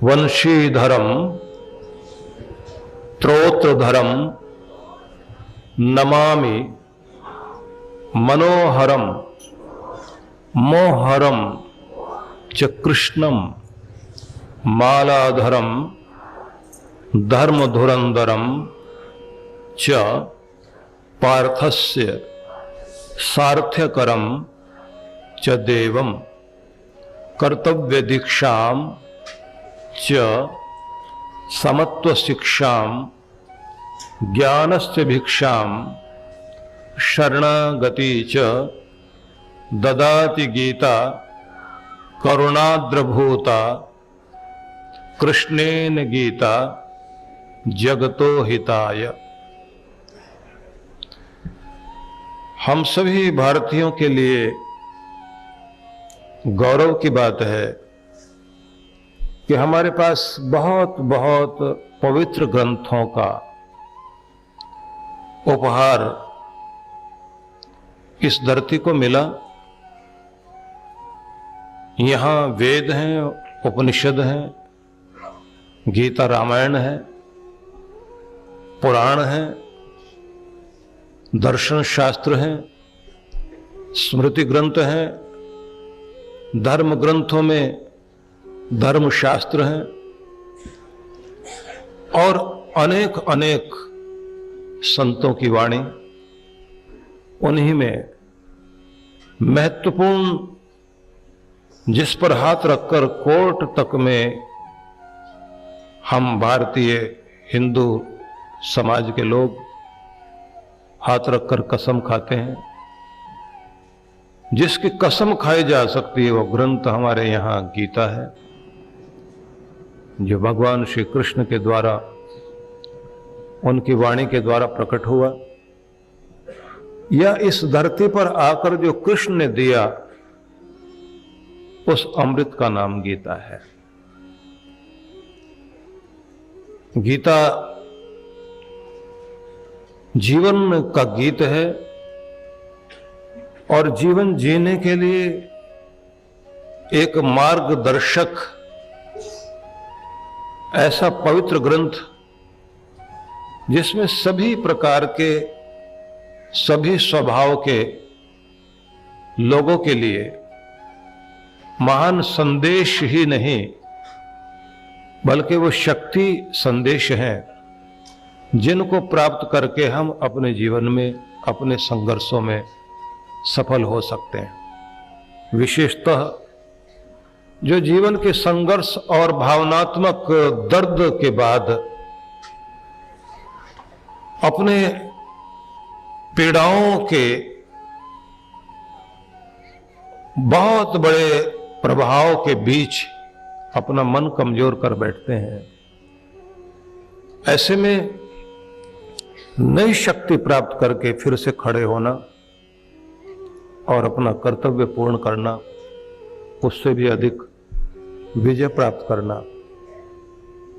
वंशीधरम स्तोत्रधरम नमामि मनोहरम मोहरम च कृष्णम मालाधरम धर्मधुरंधरम च पार्थस्य सार्थ्यकरम च देवम कर्तव्य दीक्षाम च समत्व शिक्षाम ज्ञानस्य भिक्षाम शरणागति च ददाति गीता करुणाद्रभूता कृष्णेन गीता जगतो हिताय। हम सभी भारतीयों के लिए गौरव की बात है कि हमारे पास बहुत बहुत पवित्र ग्रंथों का उपहार इस धरती को मिला। यहां वेद हैं, उपनिषद हैं, गीता रामायण है, पुराण है, दर्शन शास्त्र हैं, स्मृति ग्रंथ हैं, धर्म ग्रंथों में धर्म शास्त्र हैं और अनेक अनेक संतों की वाणी। उन्हीं में महत्वपूर्ण जिस पर हाथ रखकर कोर्ट तक में हम भारतीय हिंदू समाज के लोग हाथ रखकर कसम खाते हैं, जिसकी कसम खाई जा सकती है वो ग्रंथ हमारे यहाँ गीता है, जो भगवान श्री कृष्ण के द्वारा उनकी वाणी के द्वारा प्रकट हुआ, या इस धरती पर आकर जो कृष्ण ने दिया उस अमृत का नाम गीता है। गीता जीवन का गीत है और जीवन जीने के लिए एक मार्गदर्शक ऐसा पवित्र ग्रंथ जिसमें सभी प्रकार के सभी स्वभाव के लोगों के लिए महान संदेश ही नहीं बल्कि वो शक्ति संदेश हैं जिनको प्राप्त करके हम अपने जीवन में अपने संघर्षों में सफल हो सकते हैं। विशेषतः जो जीवन के संघर्ष और भावनात्मक दर्द के बाद अपने पीड़ाओं के बहुत बड़े प्रभाव के बीच अपना मन कमजोर कर बैठते हैं, ऐसे में नई शक्ति प्राप्त करके फिर से खड़े होना और अपना कर्तव्य पूर्ण करना, उससे भी अधिक विजय प्राप्त करना,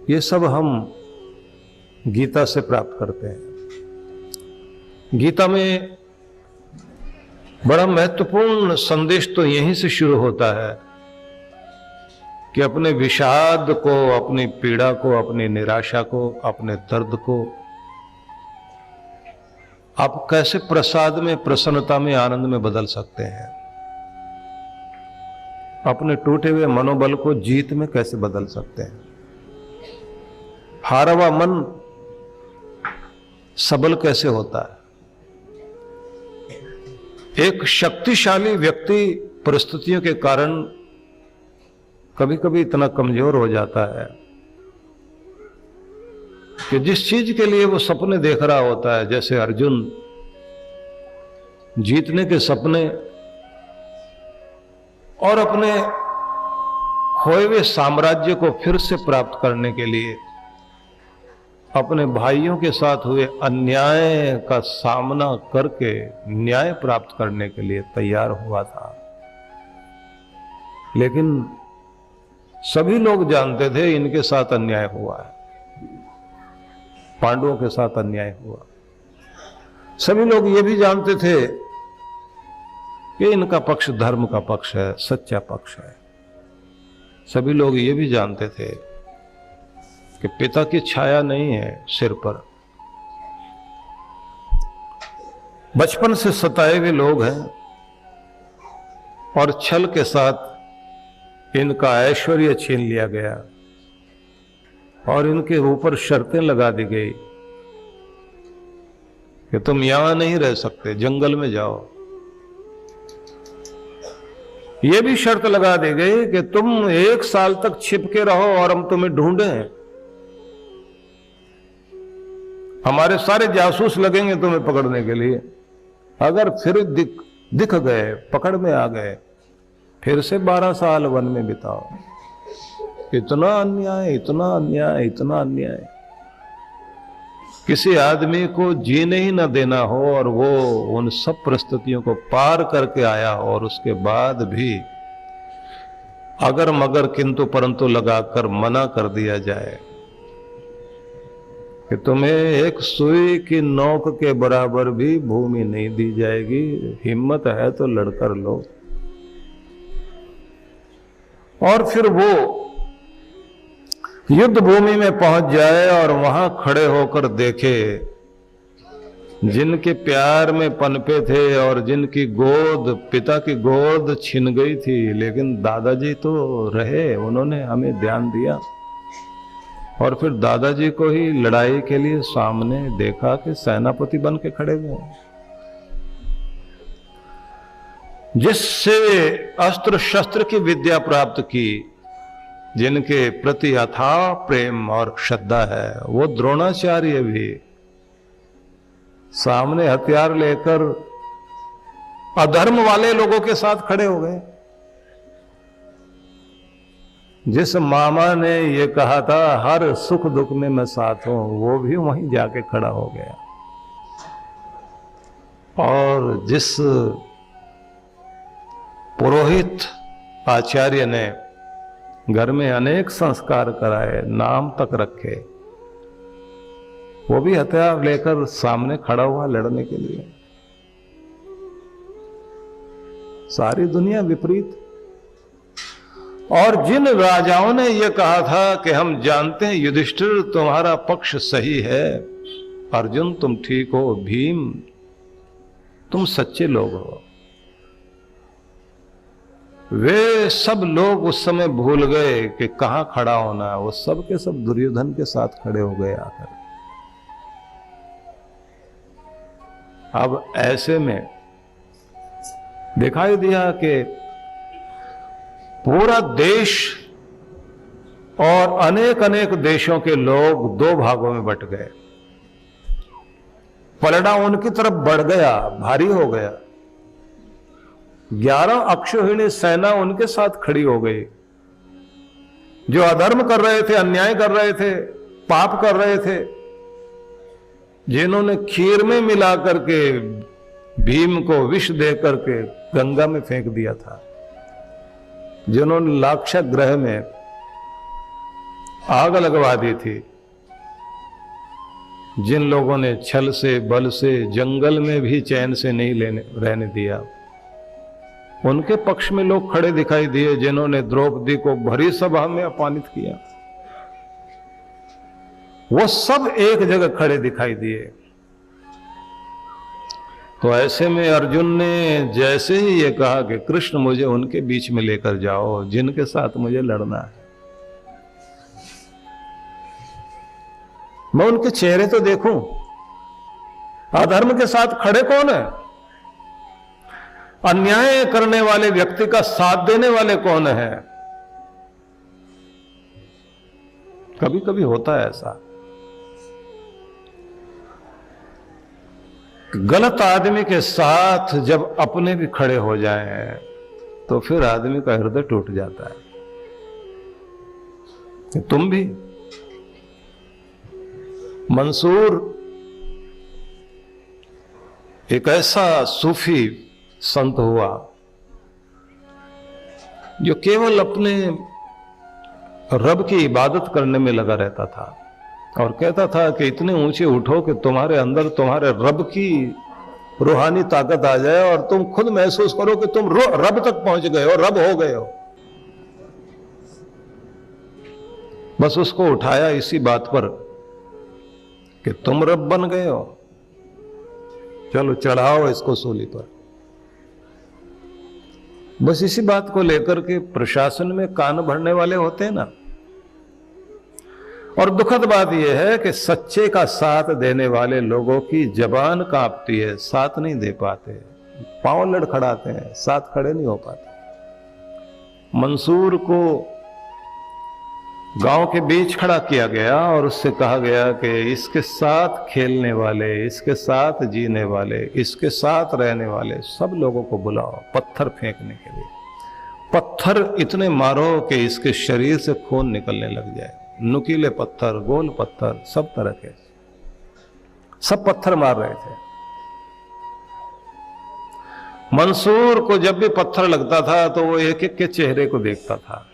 ये सब हम गीता से प्राप्त करते हैं। गीता में बड़ा महत्वपूर्ण संदेश तो यहीं से शुरू होता है कि अपने विषाद को, अपनी पीड़ा को, अपनी निराशा को, अपने दर्द को आप कैसे प्रसाद में, प्रसन्नता में, आनंद में बदल सकते हैं। अपने टूटे हुए मनोबल को जीत में कैसे बदल सकते हैं। हारा हुआ मन सबल कैसे होता है। एक शक्तिशाली व्यक्ति परिस्थितियों के कारण कभी कभी इतना कमजोर हो जाता है कि जिस चीज के लिए वो सपने देख रहा होता है, जैसे अर्जुन जीतने के सपने और अपने खोए हुए साम्राज्य को फिर से प्राप्त करने के लिए अपने भाइयों के साथ हुए अन्याय का सामना करके न्याय प्राप्त करने के लिए तैयार हुआ था। लेकिन सभी लोग जानते थे इनके साथ अन्याय हुआ है, पांडवों के साथ अन्याय हुआ। सभी लोग ये भी जानते थे कि इनका पक्ष धर्म का पक्ष है, सच्चा पक्ष है। सभी लोग ये भी जानते थे कि पिता की छाया नहीं है सिर पर। बचपन से सताए हुए लोग हैं और छल के साथ इनका ऐश्वर्य छीन लिया गया और इनके ऊपर शर्तें लगा दी गई कि तुम यहां नहीं रह सकते, जंगल में जाओ। यह भी शर्त लगा दी गई कि तुम 1 साल तक छिप के रहो और हम तुम्हें ढूंढें। हमारे सारे जासूस लगेंगे तुम्हें पकड़ने के लिए। अगर फिर दिख गए, पकड़ में आ गए, फिर से 12 साल वन में बिताओ। इतना अन्याय, इतना अन्याय, इतना अन्याय। किसी आदमी को जीने ही न देना हो और वो उन सब परिस्थितियों को पार करके आया हो और उसके बाद भी अगर मगर किंतु परंतु लगाकर मना कर दिया जाए कि तुम्हें एक सुई की नोक के बराबर भी भूमि नहीं दी जाएगी, हिम्मत है तो लड़कर लो। और फिर वो युद्ध भूमि में पहुंच जाए और वहां खड़े होकर देखे जिनके प्यार में पनपे थे और जिनकी गोद, पिता की गोद छिन गई थी, लेकिन दादाजी तो रहे, उन्होंने हमें ध्यान दिया। और फिर दादाजी को ही लड़ाई के लिए सामने देखा कि सेनापति बन के खड़े हुए हैं। जिससे अस्त्र शस्त्र की विद्या प्राप्त की, जिनके प्रति अथाह प्रेम और श्रद्धा है, वो द्रोणाचार्य भी सामने हथियार लेकर अधर्म वाले लोगों के साथ खड़े हो गए। जिस मामा ने ये कहा था हर सुख दुख में मैं साथ हूं, वो भी वहीं जाके खड़ा हो गया। और जिस पुरोहित आचार्य ने घर में अनेक संस्कार कराए, नाम तक रखे, वो भी हथियार लेकर सामने खड़ा हुआ लड़ने के लिए। सारी दुनिया विपरीत। और जिन राजाओं ने यह कहा था कि हम जानते हैं युधिष्ठिर तुम्हारा पक्ष सही है, अर्जुन तुम ठीक हो, भीम तुम सच्चे लोग हो, वे सब लोग उस समय भूल गए कि कहां खड़ा होना है। वो सब के सब दुर्योधन के साथ खड़े हो गए आकर। अब ऐसे में दिखाई दिया कि पूरा देश और अनेक अनेक देशों के लोग 2 भागों में बट गए। पलड़ा उनकी तरफ बढ़ गया, भारी हो गया। 11 अक्षौहिणी सेना उनके साथ खड़ी हो गई। जो अधर्म कर रहे थे, अन्याय कर रहे थे, पाप कर रहे थे, जिन्होंने खीर में मिला करके भीम को विष दे करके गंगा में फेंक दिया था, जिन्होंने लाक्षागृह में आग लगवा दी थी, जिन लोगों ने छल से बल से जंगल में भी चैन से नहीं रहने दिया, उनके पक्ष में लोग खड़े दिखाई दिए। जिन्होंने द्रौपदी को भरी सभा में अपमानित किया, वो सब एक जगह खड़े दिखाई दिए। तो ऐसे में अर्जुन ने जैसे ही ये कहा कि कृष्ण मुझे उनके बीच में लेकर जाओ जिनके साथ मुझे लड़ना है, मैं उनके चेहरे तो देखूं, अधर्म के साथ खड़े कौन है, अन्याय करने वाले व्यक्ति का साथ देने वाले कौन है। कभी कभी होता है ऐसा, गलत आदमी के साथ जब अपने भी खड़े हो जाएं तो फिर आदमी का हृदय टूट जाता है। तुम भी, मंसूर एक ऐसा सूफी संत हुआ जो केवल अपने रब की इबादत करने में लगा रहता था और कहता था कि इतने ऊंचे उठो कि तुम्हारे अंदर तुम्हारे रब की रूहानी ताकत आ जाए और तुम खुद महसूस करो कि तुम रब तक पहुंच गए हो, रब हो गए हो। बस उसको उठाया इसी बात पर कि तुम रब बन गए हो, चलो चढ़ाओ इसको सूली पर। बस इसी बात को लेकर के प्रशासन में कान भरने वाले होते हैं ना। और दुखद बात यह है कि सच्चे का साथ देने वाले लोगों की जबान कांपती है, साथ नहीं दे पाते, पांव लड़खड़ाते हैं, साथ खड़े नहीं हो पाते। मंसूर को गांव के बीच खड़ा किया गया और उससे कहा गया कि इसके साथ खेलने वाले, इसके साथ जीने वाले, इसके साथ रहने वाले सब लोगोों को बुलाओ पत्थर फेंकने के लिए। पत्थर इतने मारो कि इसके शरीर से खून निकलने लग जाए। नुकीले पत्थर, गोल पत्थर, सब तरह के, सब पत्थर मार रहे थे। मंसूर को जब भी पत्थर लगता था तो वो एक एक के चेहरे को देखता था,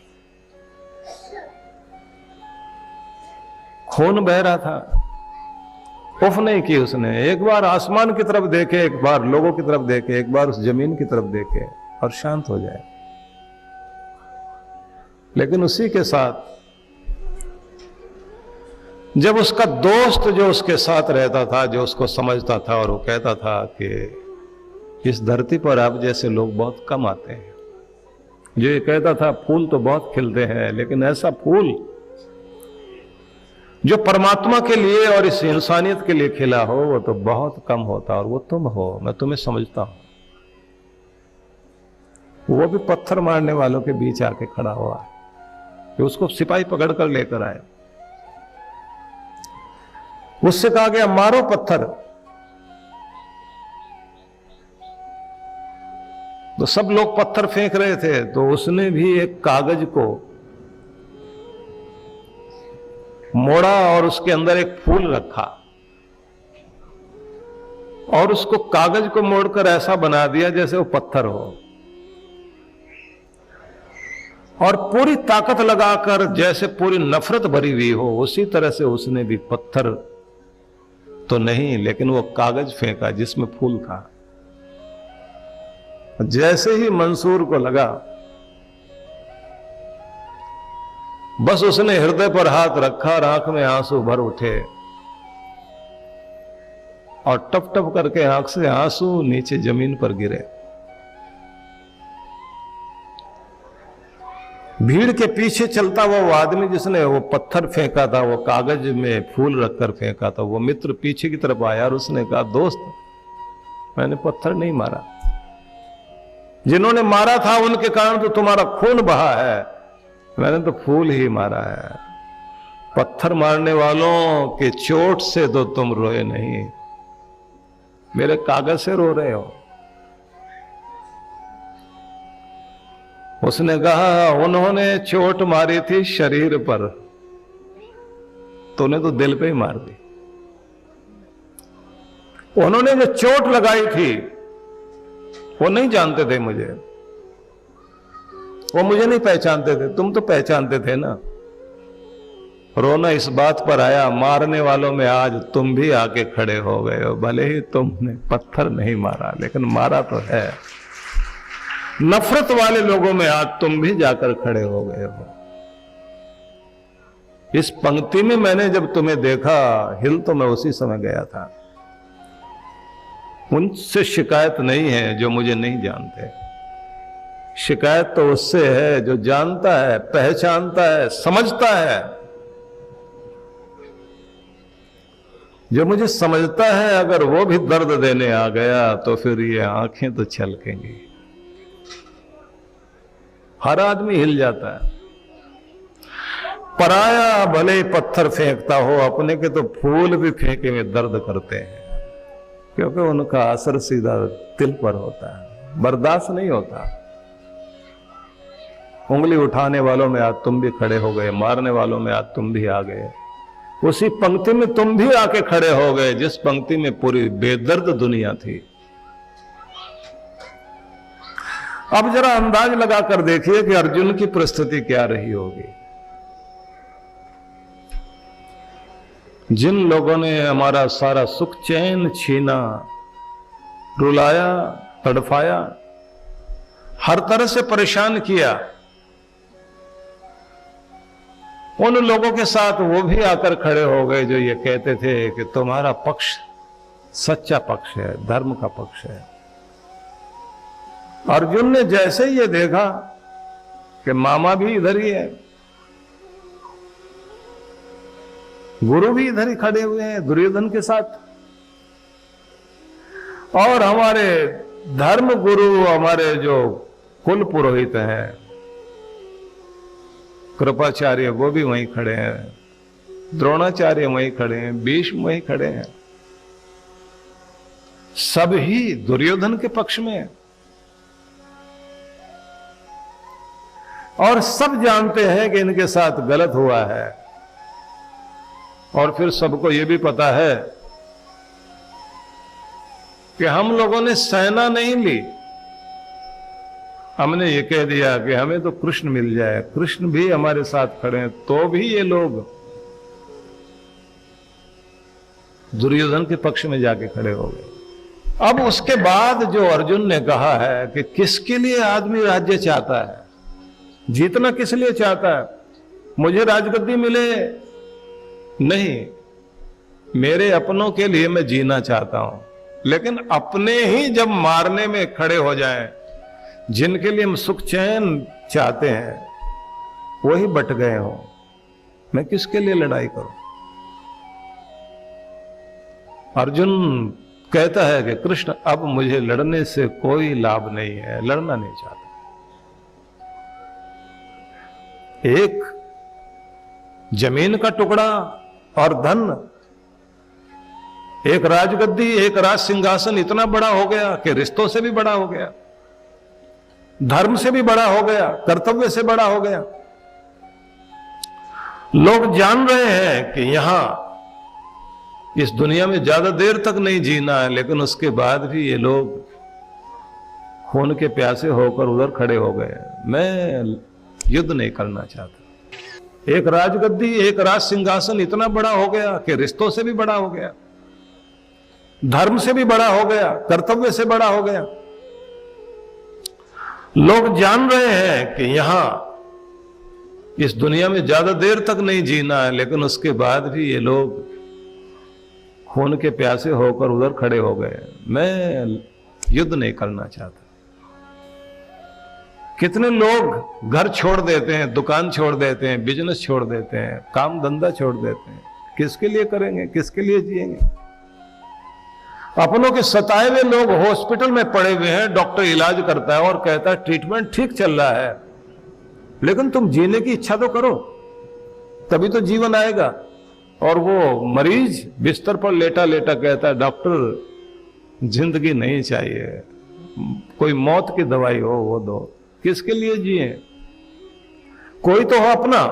खून बह रहा था। उफ नहीं की उसने, एक बार आसमान की तरफ देखे, एक बार लोगों की तरफ देखे, एक बार उस जमीन की तरफ देखे और शांत हो जाए। लेकिन उसी के साथ जब उसका दोस्त जो उसके साथ रहता था, जो उसको समझता था, और वो कहता था कि इस धरती पर आप जैसे लोग बहुत कम आते हैं, जो ये कहता था फूल तो बहुत खिलते हैं लेकिन ऐसा फूल जो परमात्मा के लिए और इस इंसानियत के लिए खिला हो वो तो बहुत कम होता, और वो तुम हो, मैं तुम्हें समझता हूं। वो भी पत्थर मारने वालों के बीच आके खड़ा हुआ कि उसको सिपाही पकड़ कर लेकर आए। उससे कहा गया मारो पत्थर, तो सब लोग पत्थर फेंक रहे थे, तो उसने भी एक कागज को मोड़ा और उसके अंदर एक फूल रखा और उसको कागज को मोड़कर ऐसा बना दिया जैसे वो पत्थर हो, और पूरी ताकत लगाकर जैसे पूरी नफरत भरी हुई हो उसी तरह से उसने भी पत्थर तो नहीं लेकिन वो कागज फेंका जिसमें फूल था। जैसे ही मंसूर को लगा बस उसने हृदय पर हाथ रखा और आंख में आंसू भर उठे और टप टप करके आंख से आंसू नीचे जमीन पर गिरे। भीड़ के पीछे चलता हुआ वो आदमी जिसने वो पत्थर फेंका था, वो कागज में फूल रखकर फेंका था, वो मित्र पीछे की तरफ आया और उसने कहा दोस्त मैंने पत्थर नहीं मारा, जिन्होंने मारा था उनके कारण तो तुम्हारा खून बहा है, मैंने तो फूल ही मारा है। पत्थर मारने वालों के चोट से तो तुम रोए नहीं, मेरे कागज से रो रहे हो। उसने कहा उन्होंने चोट मारी थी शरीर पर, तूने तो दिल पे ही मार दी। उन्होंने जो चोट लगाई थी वो नहीं जानते थे मुझे, वो मुझे नहीं पहचानते थे, तुम तो पहचानते थे ना। रोना इस बात पर आया मारने वालों में आज तुम भी आके खड़े हो गए हो, भले ही तुमने पत्थर नहीं मारा लेकिन मारा तो है। नफरत वाले लोगों में आज तुम भी जाकर खड़े हो गए हो। इस पंक्ति में मैंने जब तुम्हें देखा हिल तो मैं उसी समय गया था। उनसे शिकायत नहीं है जो मुझे नहीं जानते, शिकायत तो उससे है जो जानता है, पहचानता है, समझता है। जो मुझे समझता है अगर वो भी दर्द देने आ गया तो फिर ये आंखें तो छलकेंगी। हर आदमी हिल जाता है। पराया भले पत्थर फेंकता हो, अपने के तो फूल भी फेंके में दर्द करते हैं, क्योंकि उनका असर सीधा दिल पर होता है, बर्दाश्त नहीं होता। उंगली उठाने वालों में आज तुम भी खड़े हो गए, मारने वालों में आज तुम भी आ गए, उसी पंक्ति में तुम भी आके खड़े हो गए जिस पंक्ति में पूरी बेदर्द दुनिया थी। अब जरा अंदाज लगाकर देखिए कि अर्जुन की परिस्थिति क्या रही होगी। जिन लोगों ने हमारा सारा सुख चैन छीना, रुलाया, तड़फाया, हर तरह से परेशान किया, उन लोगों के साथ वो भी आकर खड़े हो गए जो ये कहते थे कि तुम्हारा पक्ष सच्चा पक्ष है, धर्म का पक्ष है। अर्जुन ने जैसे ही ये देखा कि मामा भी इधर ही है, गुरु भी इधर ही खड़े हुए हैं दुर्योधन के साथ, और हमारे धर्म गुरु, हमारे जो कुल पुरोहित हैं कृपाचार्य, वो भी वहीं खड़े हैं, द्रोणाचार्य वहीं खड़े हैं, भीष्म वहीं खड़े हैं, सब ही दुर्योधन के पक्ष में है। और सब जानते हैं कि इनके साथ गलत हुआ है, और फिर सबको यह भी पता है कि हम लोगों ने सेना नहीं ली, हमने ये कह दिया कि हमें तो कृष्ण मिल जाए, कृष्ण भी हमारे साथ खड़े हैं, तो भी ये लोग दुर्योधन के पक्ष में जाके खड़े हो गए। अब उसके बाद जो अर्जुन ने कहा है कि किसके लिए आदमी राज्य चाहता है, जीतना किस लिए चाहता है, मुझे राजगद्दी मिले नहीं, मेरे अपनों के लिए मैं जीना चाहता हूं, लेकिन अपने ही जब मारने में खड़े हो जाएं, जिनके लिए हम सुख चैन चाहते हैं वही बट गए हों, मैं किसके लिए लड़ाई करूं। अर्जुन कहता है कि कृष्ण अब मुझे लड़ने से कोई लाभ नहीं है, लड़ना नहीं चाहता। एक जमीन का टुकड़ा और धन, एक राजगद्दी, एक राज सिंहासन इतना बड़ा हो गया कि रिश्तों से भी बड़ा हो गया, धर्म से भी बड़ा हो गया, कर्तव्य से बड़ा हो गया। लोग जान रहे हैं कि यहां इस दुनिया में ज्यादा देर तक नहीं जीना है, लेकिन उसके बाद भी ये लोग खून के प्यासे होकर उधर खड़े हो गए। मैं युद्ध नहीं करना चाहता। एक राजगद्दी, एक राज सिंहासन इतना बड़ा हो गया कि रिश्तों से भी बड़ा हो गया, धर्म से भी बड़ा हो गया, कर्तव्य से बड़ा हो गया। लोग जान रहे हैं कि यहां इस दुनिया में ज्यादा देर तक नहीं जीना है, लेकिन उसके बाद भी ये लोग खून के प्यासे होकर उधर खड़े हो गए। मैं युद्ध नहीं करना चाहता। कितने लोग घर छोड़ देते हैं, दुकान छोड़ देते हैं, बिजनेस छोड़ देते हैं, काम धंधा छोड़ देते हैं, किसके लिए करेंगे, किसके लिए जिएंगे। अपनों के सताए हुए लोग हॉस्पिटल में पड़े हुए हैं, डॉक्टर इलाज करता है और कहता है ट्रीटमेंट ठीक चल रहा है, लेकिन तुम जीने की इच्छा तो करो, तभी तो जीवन आएगा। और वो मरीज बिस्तर पर लेटा लेटा कहता है डॉक्टर जिंदगी नहीं चाहिए, कोई मौत की दवाई हो वो दो। किसके लिए जिए? कोई तो हो अपना,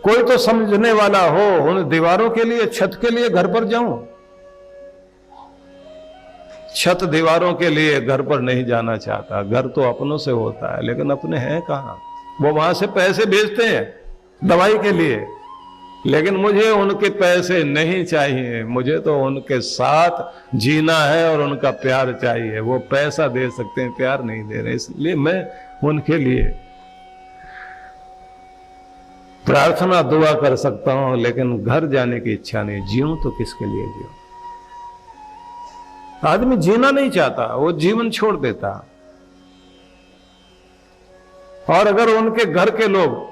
कोई तो समझने वाला हो। उन दीवारों के लिए, छत के लिए घर पर जाऊं? छत दीवारों के लिए घर पर नहीं जाना चाहता। घर तो अपनों से होता है, लेकिन अपने हैं कहां? वो वहां से पैसे भेजते हैं दवाई के लिए, लेकिन मुझे उनके पैसे नहीं चाहिए, मुझे तो उनके साथ जीना है और उनका प्यार चाहिए। वो पैसा दे सकते हैं, प्यार नहीं दे रहे, इसलिए मैं उनके लिए प्रार्थना दुआ कर सकता हूं, लेकिन घर जाने की इच्छा नहीं। जीऊं तो किसके लिए जीऊं? आदमी जीना नहीं चाहता, वो जीवन छोड़ देता। और अगर उनके घर के लोग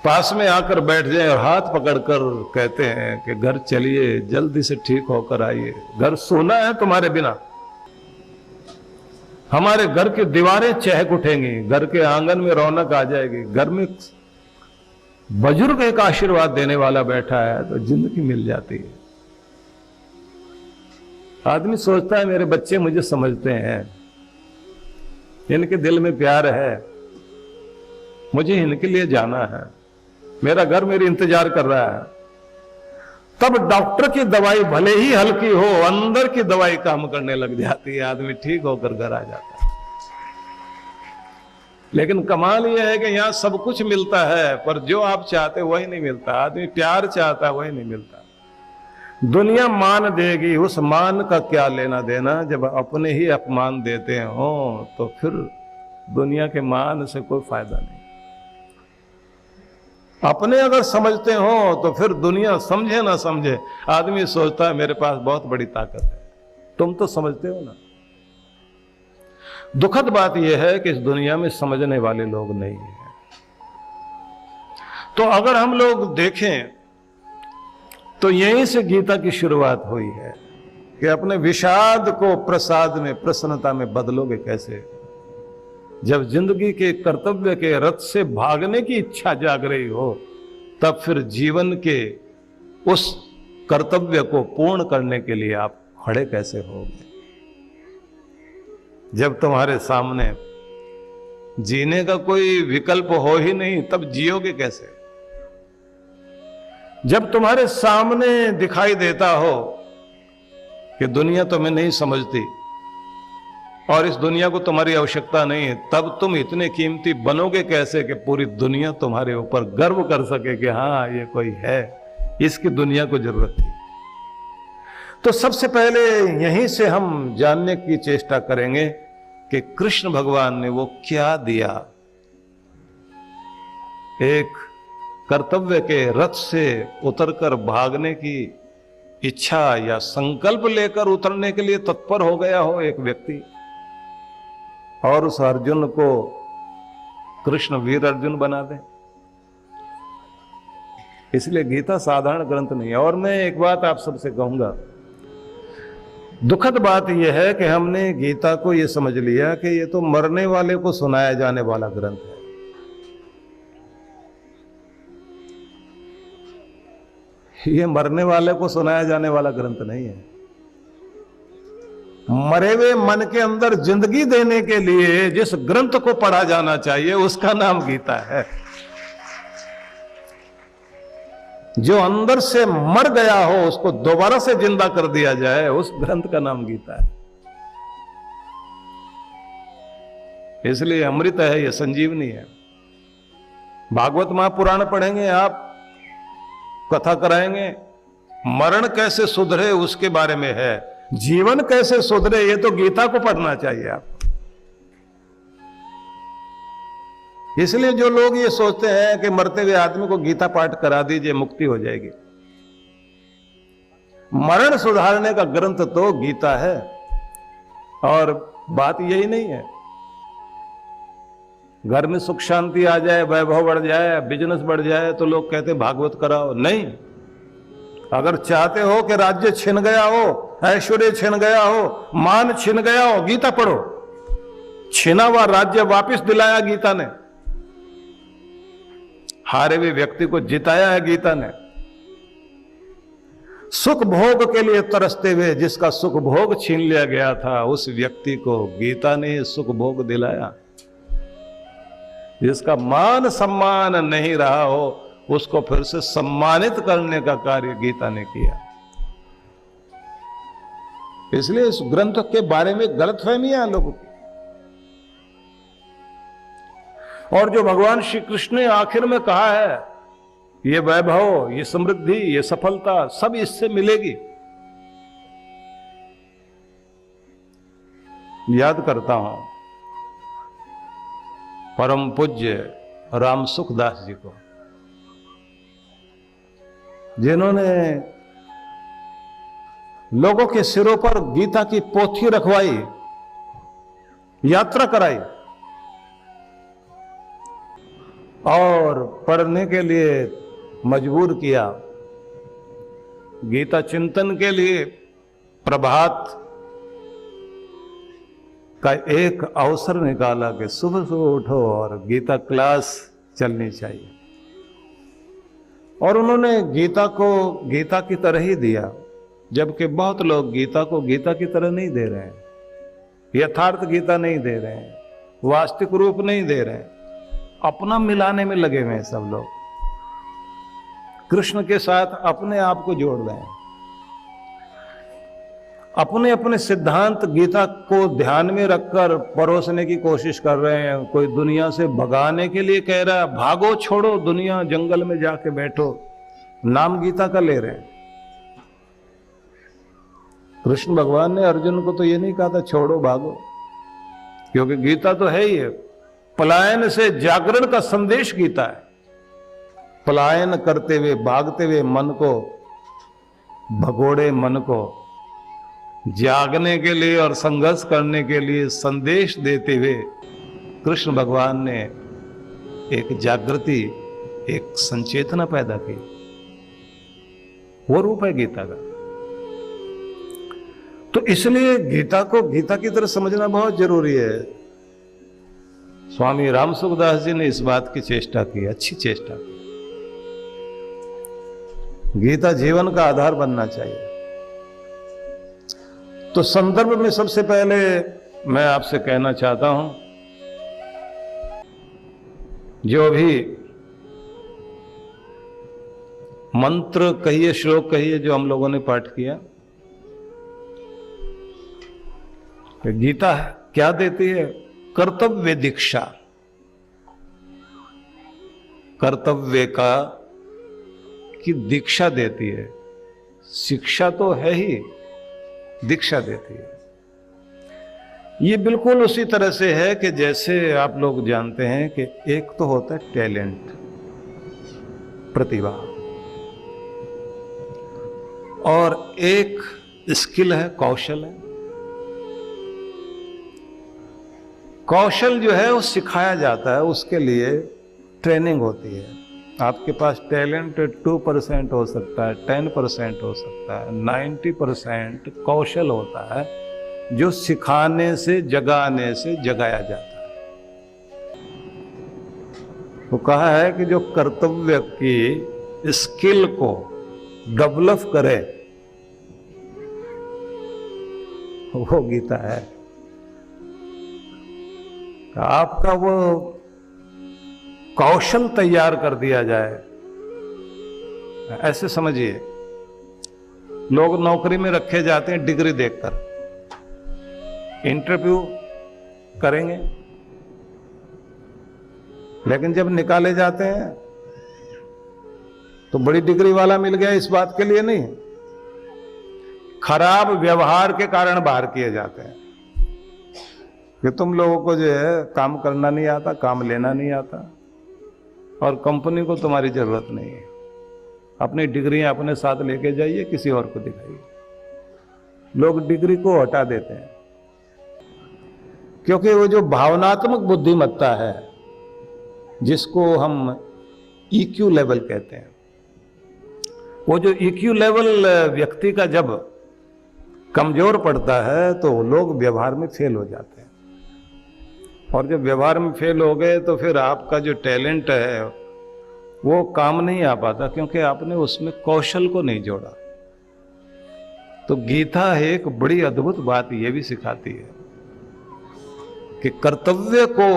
पास में आकर बैठ जाए और हाथ पकड़कर कहते हैं कि घर चलिए, जल्दी से ठीक होकर आइए, घर सोना है तुम्हारे बिना, हमारे घर की दीवारें चहक उठेंगी, घर के आंगन में रौनक आ जाएगी, घर में बुजुर्ग एक आशीर्वाद देने वाला बैठा है, तो जिंदगी मिल जाती है। आदमी सोचता है मेरे बच्चे मुझे समझते हैं, इनके दिल में प्यार है, मुझे इनके लिए जाना है, मेरा घर मेरी इंतजार कर रहा है। तब डॉक्टर की दवाई भले ही हल्की हो, अंदर की दवाई काम करने लग जाती है, आदमी ठीक होकर घर आ जाता है। लेकिन कमाल यह है कि यहां सब कुछ मिलता है, पर जो आप चाहते वही नहीं मिलता। आदमी प्यार चाहता वही नहीं मिलता। दुनिया मान देगी, उस मान का क्या लेना देना जब अपने ही अपमान देते हो, तो फिर दुनिया के मान से कोई फायदा नहीं। अपने अगर समझते हो तो फिर दुनिया समझे ना समझे, आदमी सोचता है मेरे पास बहुत बड़ी ताकत है। तुम तो समझते हो ना। दुखद बात यह है कि इस दुनिया में समझने वाले लोग नहीं हैं। तो अगर हम लोग देखें तो यहीं से गीता की शुरुआत हुई है कि अपने विषाद को प्रसाद में, प्रसन्नता में बदलोगे कैसे। जब जिंदगी के कर्तव्य के रथ से भागने की इच्छा जाग रही हो, तब फिर जीवन के उस कर्तव्य को पूर्ण करने के लिए आप खड़े कैसे होगे। जब तुम्हारे सामने जीने का कोई विकल्प हो ही नहीं, तब जियोगे कैसे। जब तुम्हारे सामने दिखाई देता हो कि दुनिया तुम्हें नहीं समझती और इस दुनिया को तुम्हारी आवश्यकता नहीं है, तब तुम इतने कीमती बनोगे कैसे कि पूरी दुनिया तुम्हारे ऊपर गर्व कर सके कि हाँ ये कोई है, इसकी दुनिया को जरूरत थी। तो सबसे पहले यहीं से हम जानने की चेष्टा करेंगे कि कृष्ण भगवान ने वो क्या दिया। एक कर्तव्य के रथ से उतरकर भागने की इच्छा या संकल्प लेकर उतरने के लिए तत्पर हो गया हो एक व्यक्ति, और उस अर्जुन को कृष्ण वीर अर्जुन बना दे। इसलिए गीता साधारण ग्रंथ नहीं है। और मैं एक बात आप सबसे कहूंगा, दुखद बात यह है कि हमने गीता को यह समझ लिया कि यह तो मरने वाले को सुनाया जाने वाला ग्रंथ है। यह मरने वाले को सुनाया जाने वाला ग्रंथ नहीं है। मरे हुए मन के अंदर जिंदगी देने के लिए जिस ग्रंथ को पढ़ा जाना चाहिए उसका नाम गीता है। जो अंदर से मर गया हो उसको दोबारा से जिंदा कर दिया जाए, उस ग्रंथ का नाम गीता है। इसलिए अमृत है, यह संजीवनी है। भागवत महापुराण पढ़ेंगे आप, कथा कराएंगे, मरण कैसे सुधरे उसके बारे में है। जीवन कैसे सुधरे ये तो गीता को पढ़ना चाहिए आपको। इसलिए जो लोग ये सोचते हैं कि मरते हुए आदमी को गीता पाठ करा दीजिए मुक्ति हो जाएगी, मरण सुधारने का ग्रंथ तो गीता है। और बात यही नहीं है घर में सुख शांति आ जाए, वैभव बढ़ जाए, बिजनेस बढ़ जाए तो लोग कहते भागवत कराओ। नहीं, अगर चाहते हो कि राज्य छिन गया हो, ऐश्वर्य छिन गया हो, मान छिन गया हो, गीता पढ़ो। छिना हुआ राज्य वापस दिलाया गीता ने, हारे हुए व्यक्ति को जिताया है गीता ने। सुख भोग के लिए तरसते हुए जिसका सुख भोग छीन लिया गया था, उस व्यक्ति को गीता ने सुख भोग दिलाया। जिसका मान सम्मान नहीं रहा हो उसको फिर से सम्मानित करने का कार्य गीता ने किया। इसलिए इस ग्रंथ के बारे में गलतफहमियां हैं लोगों की। और जो भगवान श्री कृष्ण ने आखिर में कहा है, ये वैभव, ये समृद्धि, ये सफलता सब इससे मिलेगी। याद करता हूं परम पूज्य राम सुखदास जी को, जिन्होंने लोगों के सिरों पर गीता की पोथी रखवाई, यात्रा कराई और पढ़ने के लिए मजबूर किया। गीता चिंतन के लिए प्रभात का एक अवसर निकाला कि सुबह सुबह उठो और गीता क्लास चलनी चाहिए। और उन्होंने गीता को गीता की तरह ही दिया, जबकि बहुत लोग गीता को गीता की तरह नहीं दे रहे हैं, यथार्थ गीता नहीं दे रहे हैं, वास्तविक रूप नहीं दे रहे हैं, अपना मिलाने में लगे हुए हैं सब लोग। कृष्ण के साथ अपने आप को जोड़ रहे हैं, अपने अपने सिद्धांत गीता को ध्यान में रखकर परोसने की कोशिश कर रहे हैं। कोई दुनिया से भगाने के लिए कह रहा है भागो, छोड़ो दुनिया, जंगल में जाके बैठो, नाम गीता का ले रहे हैं। कृष्ण भगवान ने अर्जुन को तो ये नहीं कहा था छोड़ो भागो, क्योंकि गीता तो है ही है, पलायन से जागरण का संदेश गीता है। पलायन करते हुए, भागते हुए मन को, भगोड़े मन को जागने के लिए और संघर्ष करने के लिए संदेश देते हुए कृष्ण भगवान ने एक जागृति, एक संचेतना पैदा की। वो रूप है गीता का। तो इसलिए गीता को गीता की तरह समझना बहुत जरूरी है। स्वामी राम सुखदास जी ने इस बात की चेष्टा की, अच्छी चेष्टा की। गीता जीवन का आधार बनना चाहिए। तो संदर्भ में सबसे पहले मैं आपसे कहना चाहता हूं, जो भी मंत्र कहिए, श्लोक कहिए, जो हम लोगों ने पाठ किया, गीता क्या देती है? कर्तव्य दीक्षा। कर्तव्य का की दीक्षा देती है। शिक्षा तो है ही, दीक्षा देती है। ये बिल्कुल उसी तरह से है कि जैसे आप लोग जानते हैं कि एक तो होता है टैलेंट, प्रतिभा, और एक स्किल है, कौशल है। कौशल जो है वो सिखाया जाता है, उसके लिए ट्रेनिंग होती है। आपके पास टैलेंट 2% हो सकता है, 10% हो सकता है, 90% कौशल होता है, जो सिखाने से, जगाने से जगाया जाता है। वो कहा है कि जो कर्तव्य की स्किल को डेवलप करे वो गीता है। आपका वो कौशल तैयार कर दिया जाए, ऐसे समझिए। लोग नौकरी में रखे जाते हैं डिग्री देखकर, इंटरव्यू करेंगे, लेकिन जब निकाले जाते हैं तो बड़ी डिग्री वाला मिल गया, इस बात के लिए नहीं, खराब व्यवहार के कारण बाहर किए जाते हैं कि तुम लोगों को जो है काम करना नहीं आता, काम लेना नहीं आता, और कंपनी को तुम्हारी जरूरत नहीं है। अपनी डिग्रियां अपने साथ लेके जाइए, किसी और को दिखाइए। लोग डिग्री को हटा देते हैं क्योंकि वो जो भावनात्मक बुद्धिमत्ता है, जिसको हम EQ लेवल कहते हैं, वो जो EQ लेवल व्यक्ति का जब कमजोर पड़ता है तो लोग व्यवहार में फेल हो जाते हैं। और जब व्यवहार में फेल हो गए तो फिर आपका जो टैलेंट है वो काम नहीं आ पाता, क्योंकि आपने उसमें कौशल को नहीं जोड़ा। तो गीता एक बड़ी अद्भुत बात ये भी सिखाती है कि कर्तव्य को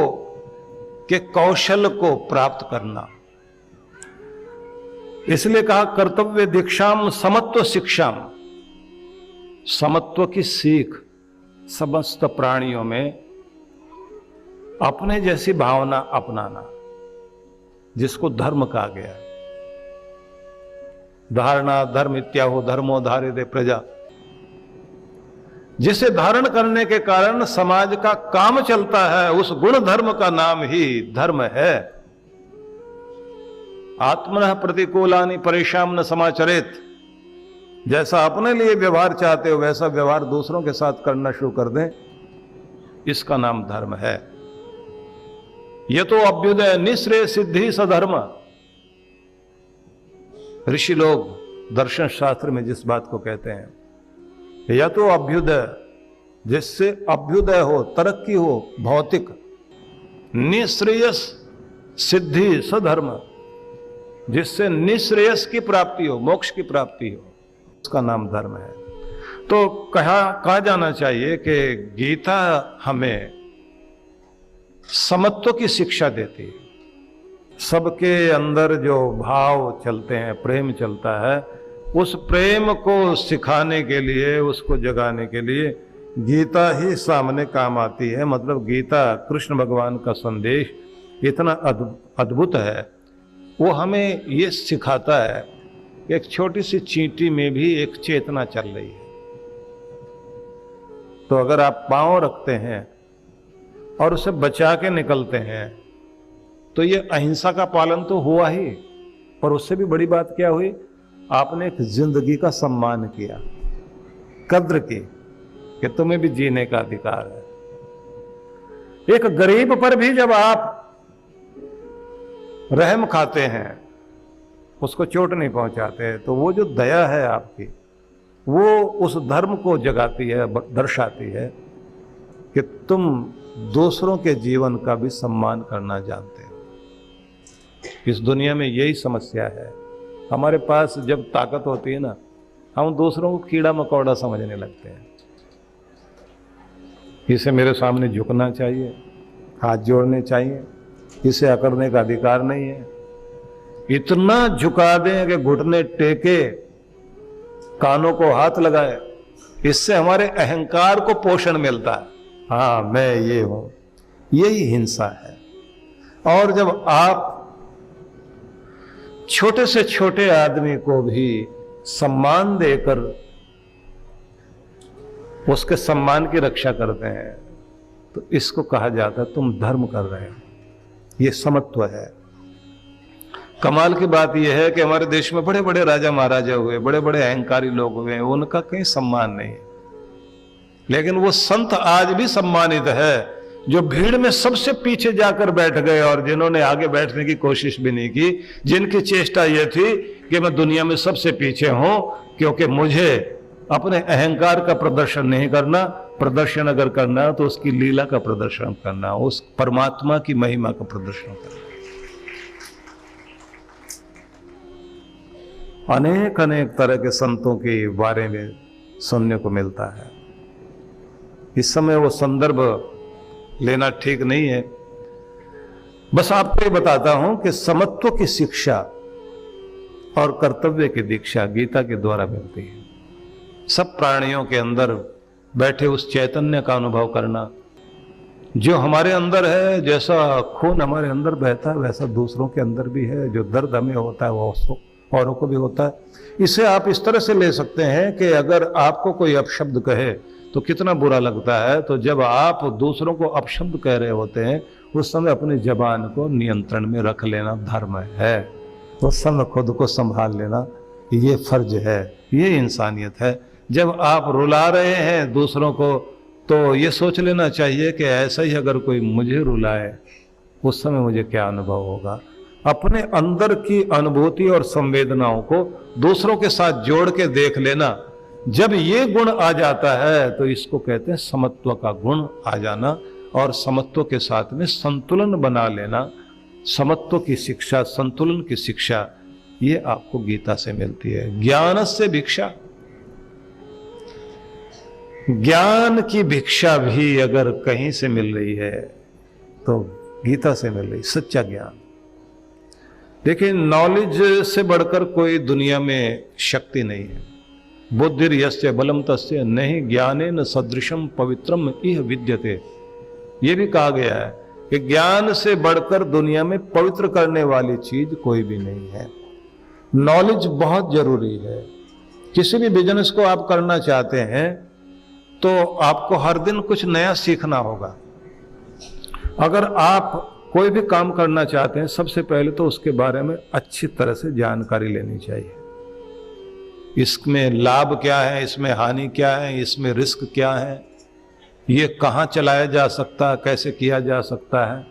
के कौशल को प्राप्त करना। इसलिए कहा कर्तव्य दीक्षाम समत्व शिक्षाम, समत्व की सीख समस्त प्राणियों में अपने जैसी भावना अपनाना, जिसको धर्म कहा गया। धारणा धर्म इत्याहो धर्मो धारिते प्रजा, जिसे धारण करने के कारण समाज का काम चलता है, उस गुण धर्म का नाम ही धर्म है। आत्मनः प्रतिकूलानि परेशान न समाचरेत, जैसा अपने लिए व्यवहार चाहते हो वैसा व्यवहार दूसरों के साथ करना शुरू कर दें, इसका नाम धर्म है। यह तो अभ्युदय निश्रेय सिद्धि सधर्म। ऋषि लोग दर्शन शास्त्र में जिस बात को कहते हैं, या तो अभ्युदय, जिससे अभ्युदय हो, तरक्की हो भौतिक, निश्रेयस सिद्धि सधर्म, जिससे निश्रेयस की प्राप्ति हो, मोक्ष की प्राप्ति हो, उसका नाम धर्म है। तो कहा जाना चाहिए कि गीता हमें समत्व की शिक्षा देती है। सबके अंदर जो भाव चलते हैं, प्रेम चलता है, उस प्रेम को सिखाने के लिए, उसको जगाने के लिए गीता ही सामने काम आती है। मतलब गीता, कृष्ण भगवान का संदेश इतना अद्भुत है, वो हमें ये सिखाता है कि एक छोटी सी चींटी में भी एक चेतना चल रही है। तो अगर आप पांव रखते हैं और उसे बचा के निकलते हैं तो ये अहिंसा का पालन तो हुआ ही। पर उससे भी बड़ी बात क्या हुई, आपने एक जिंदगी का सम्मान किया, कद्र की कि तुम्हें भी जीने का अधिकार है। एक गरीब पर भी जब आप रहम खाते हैं, उसको चोट नहीं पहुंचाते, तो वो जो दया है आपकी, वो उस धर्म को जगाती है, दर्शाती है कि तुम दूसरों के जीवन का भी सम्मान करना जानते हो। इस दुनिया में यही समस्या है, हमारे पास जब ताकत होती है ना, हम दूसरों को कीड़ा मकोड़ा समझने लगते हैं। इसे मेरे सामने झुकना चाहिए, हाथ जोड़ने चाहिए, इसे अकड़ने का अधिकार नहीं है। इतना झुका दें कि घुटने टेके, कानों को हाथ लगाए, इससे हमारे अहंकार को पोषण मिलता है। हाँ, मैं ये हूं, यही हिंसा है। और जब आप छोटे से छोटे आदमी को भी सम्मान देकर उसके सम्मान की रक्षा करते हैं, तो इसको कहा जाता है तुम धर्म कर रहे हो। ये समत्व है। कमाल की बात यह है कि हमारे देश में बड़े बड़े राजा महाराजा हुए, बड़े बड़े अहंकारी लोग हुए, उनका कहीं सम्मान नहीं है। लेकिन वो संत आज भी सम्मानित है जो भीड़ में सबसे पीछे जाकर बैठ गए और जिन्होंने आगे बैठने की कोशिश भी नहीं की, जिनकी चेष्टा यह थी कि मैं दुनिया में सबसे पीछे हूं, क्योंकि मुझे अपने अहंकार का प्रदर्शन नहीं करना, प्रदर्शन अगर करना है तो उसकी लीला का प्रदर्शन करना, उस परमात्मा की महिमा का प्रदर्शन करना। अनेक अनेक तरह के संतों के बारे में सुनने को मिलता है। इस समय वो संदर्भ लेना ठीक नहीं है। बस आपको ये बताता हूं कि समत्व की शिक्षा और कर्तव्य की दीक्षा गीता के द्वारा मिलती है। सब प्राणियों के अंदर बैठे उस चैतन्य का अनुभव करना जो हमारे अंदर है। जैसा खून हमारे अंदर बहता है वैसा दूसरों के अंदर भी है। जो दर्द हमें होता है वो औरों को भी होता है। इसे आप इस तरह से ले सकते हैं कि अगर आपको कोई अपशब्द कहे तो कितना बुरा लगता है, तो जब आप दूसरों को अपशब्द कह रहे होते हैं उस समय अपनी जबान को नियंत्रण में रख लेना धर्म है। उस समय खुद को संभाल लेना ये फर्ज है, ये इंसानियत है। जब आप रुला रहे हैं दूसरों को तो ये सोच लेना चाहिए कि ऐसा ही अगर कोई मुझे रुलाए उस समय मुझे क्या अनुभव होगा। अपने अंदर की अनुभूति और संवेदनाओं को दूसरों के साथ जोड़ के देख लेना। जब ये गुण आ जाता है तो इसको कहते हैं समत्व का गुण आ जाना, और समत्व के साथ में संतुलन बना लेना। समत्व की शिक्षा, संतुलन की शिक्षा, ये आपको गीता से मिलती है। ज्ञान से भिक्षा, ज्ञान की भिक्षा भी अगर कहीं से मिल रही है तो गीता से मिल रही, सच्चा ज्ञान। देखिए, नॉलेज से बढ़कर कोई दुनिया में शक्ति नहीं है। बुद्धिर यस्य बलम तस्य नहीं ज्ञानेन सदृशम पवित्रम इह विद्यते। ये भी कहा गया है कि ज्ञान से बढ़कर दुनिया में पवित्र करने वाली चीज कोई भी नहीं है। नॉलेज बहुत जरूरी है। किसी भी बिजनेस को आप करना चाहते हैं तो आपको हर दिन कुछ नया सीखना होगा। अगर आप कोई भी काम करना चाहते हैं सबसे पहले तो उसके बारे में अच्छी तरह से जानकारी लेनी चाहिए। इसमें लाभ क्या है, इसमें हानि क्या है, इसमें रिस्क क्या है, ये कहाँ चलाया जा सकता है, कैसे किया जा सकता है,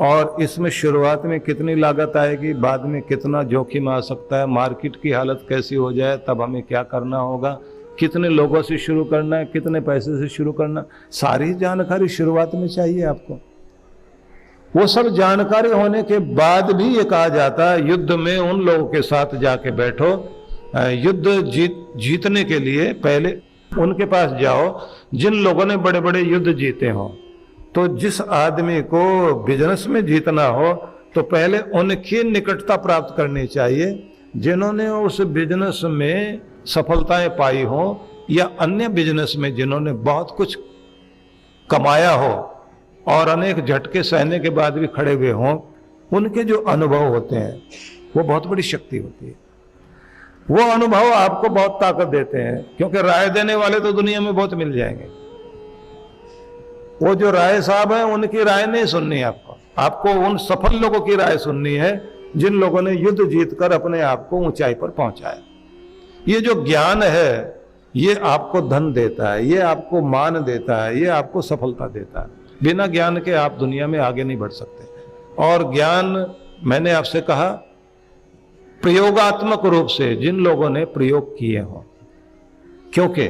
और इसमें शुरुआत में कितनी लागत आएगी, बाद में कितना जोखिम आ सकता है, मार्केट की हालत कैसी हो जाए तब हमें क्या करना होगा, कितने लोगों से शुरू करना है, कितने पैसे से शुरू करना, सारी जानकारी शुरुआत में चाहिए आपको। वो सब जानकारी होने के बाद भी ये कहा जाता है युद्ध में उन लोगों के साथ जाके बैठो, युद्ध जीतने के लिए पहले उनके पास जाओ जिन लोगों ने बड़े बड़े युद्ध जीते हो। तो जिस आदमी को बिजनेस में जीतना हो तो पहले उनकी निकटता प्राप्त करनी चाहिए जिन्होंने उस बिजनेस में सफलताएं पाई हो, या अन्य बिजनेस में जिन्होंने बहुत कुछ कमाया हो और अनेक झटके सहने के बाद भी खड़े हुए हों। उनके जो अनुभव होते हैं वो बहुत बड़ी शक्ति होती है। वो अनुभव आपको बहुत ताकत देते हैं, क्योंकि राय देने वाले तो दुनिया में बहुत मिल जाएंगे। वो जो राय साहब है उनकी राय नहीं सुननी है आपको उन सफल लोगों की राय सुननी है जिन लोगों ने युद्ध जीतकर अपने आप को ऊंचाई पर पहुंचाया। ये जो ज्ञान है ये आपको धन देता है, ये आपको मान देता है, ये आपको सफलता देता है। बिना ज्ञान के आप दुनिया में आगे नहीं बढ़ सकते। और ज्ञान, मैंने आपसे कहा, प्रयोगात्मक रूप से जिन लोगों ने प्रयोग किए हों, क्योंकि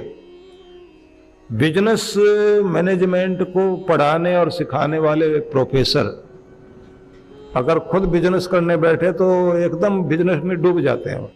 बिजनेस मैनेजमेंट को पढ़ाने और सिखाने वाले प्रोफेसर अगर खुद बिजनेस करने बैठे तो एकदम बिजनेस में डूब जाते हैं।